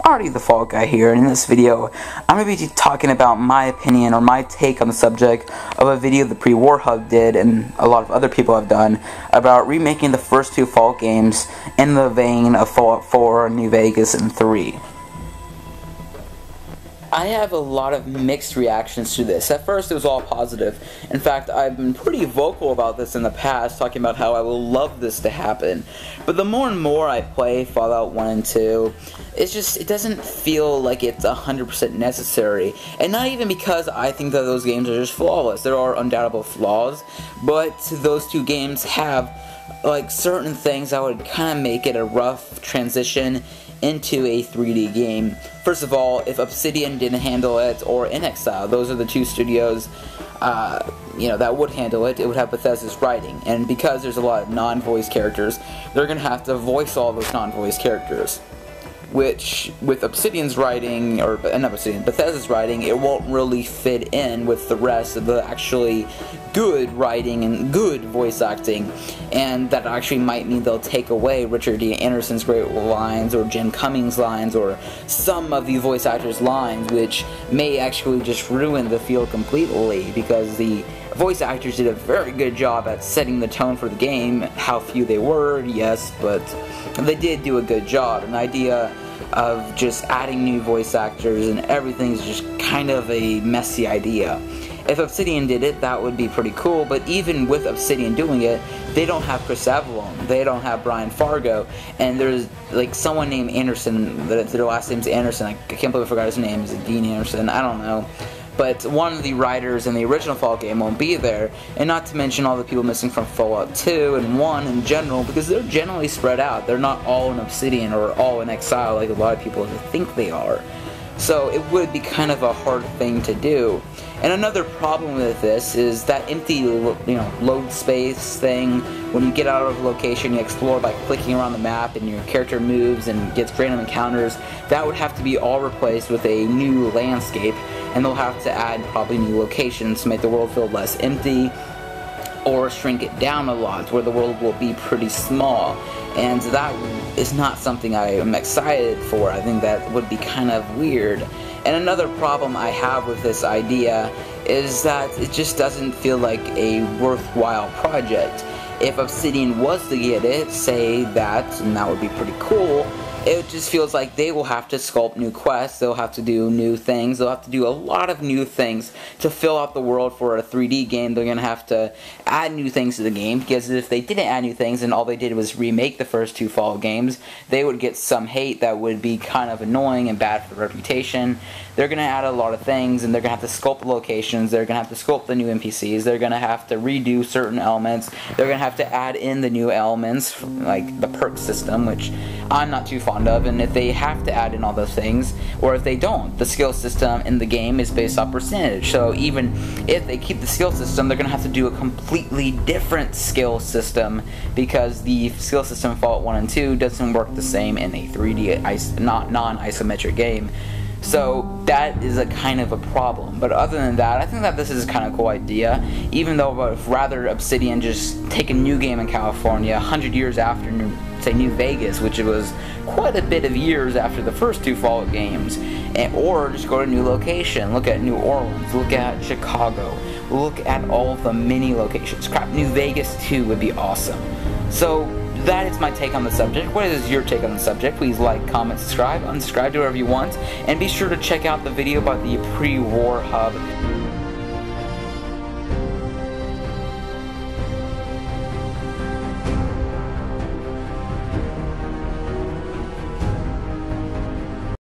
Marty the Fall Guy here, and in this video I'm going to be talking about my opinion or my take on the subject of a video the Pre-War Hub did and a lot of other people have done about remaking the first two Fallout games in the vein of Fallout 4, New Vegas, and 3. I have a lot of mixed reactions to this. At first it was all positive. In fact, I've been pretty vocal about this in the past, talking about how I will love this to happen. But the more and more I play Fallout 1 and 2, it doesn't feel like it's 100% necessary. And not even because I think that those games are just flawless. There are undoubtable flaws, but those two games have like certain things that would kind of make it a rough transition into a 3D game. First of all, if Obsidian didn't handle it, or inXile, those are the two studios that would handle it, it would have Bethesda's writing. And because there's a lot of non-voice characters, they're going to have to voice all those non-voice characters. Which, with Obsidian's writing, or not Obsidian, Bethesda's writing, it won't really fit in with the rest of the actually good writing and good voice acting, and that actually might mean they'll take away Richard D. Anderson's great lines, or Jim Cummings' lines, or some of the voice actors' lines, which may actually just ruin the feel completely, because the voice actors did a very good job at setting the tone for the game. How few they were, yes, but they did do a good job. An idea of just adding new voice actors and everything is just kind of a messy idea. If Obsidian did it, that would be pretty cool, but even with Obsidian doing it, they don't have Chris Avallone, they don't have Brian Fargo, and there's like someone named Anderson, their last name's Anderson, I can't believe I forgot his name, is it Dean Anderson? I don't know. But one of the writers in the original Fallout game won't be there, and not to mention all the people missing from Fallout 2 and 1 in general, because they're generally spread out. They're not all in Obsidian or all in Exile like a lot of people think they are. So it would be kind of a hard thing to do. And another problem with this is that empty, load space thing. When you get out of a location, you explore by clicking around the map, and your character moves and gets random encounters. That would have to be all replaced with a new landscape, and they'll have to add probably new locations to make the world feel less empty, or shrink it down a lot, where the world will be pretty small. And that is not something I am excited for. I think that would be kind of weird. And another problem I have with this idea is that it just doesn't feel like a worthwhile project. If Obsidian was to get it, say that, and that would be pretty cool, it just feels like they will have to sculpt new quests, they'll have to do new things, they'll have to do a lot of new things to fill out the world for a 3D game. They're going to have to add new things to the game, because if they didn't add new things and all they did was remake the first two Fallout games, they would get some hate that would be kind of annoying and bad for reputation. They're going to add a lot of things, and they're going to have to sculpt the locations, they're going to have to sculpt the new NPCs, they're going to have to redo certain elements, they're going to have to add in the new elements, like the perk system, which I'm not too fond of. And if they have to add in all those things, or if they don't, the skill system in the game is based off percentage. So even if they keep the skill system, they're going to have to do a completely different skill system, because the skill system in Fallout 1 and 2 doesn't work the same in a 3D non-isometric game. So that is a kind of a problem. But other than that, I think that this is a kind of cool idea, even though I'd rather Obsidian just take a new game in California 100 years after New Vegas, which was quite a bit of years after the first two Fallout games, or just go to a new location. Look at New Orleans, look at Chicago, look at all of the mini locations. Crap, New Vegas 2 would be awesome. So that is my take on the subject. What is your take on the subject? Please like, comment, subscribe, unsubscribe, do whatever you want, and be sure to check out the video about the Pre-War Hub.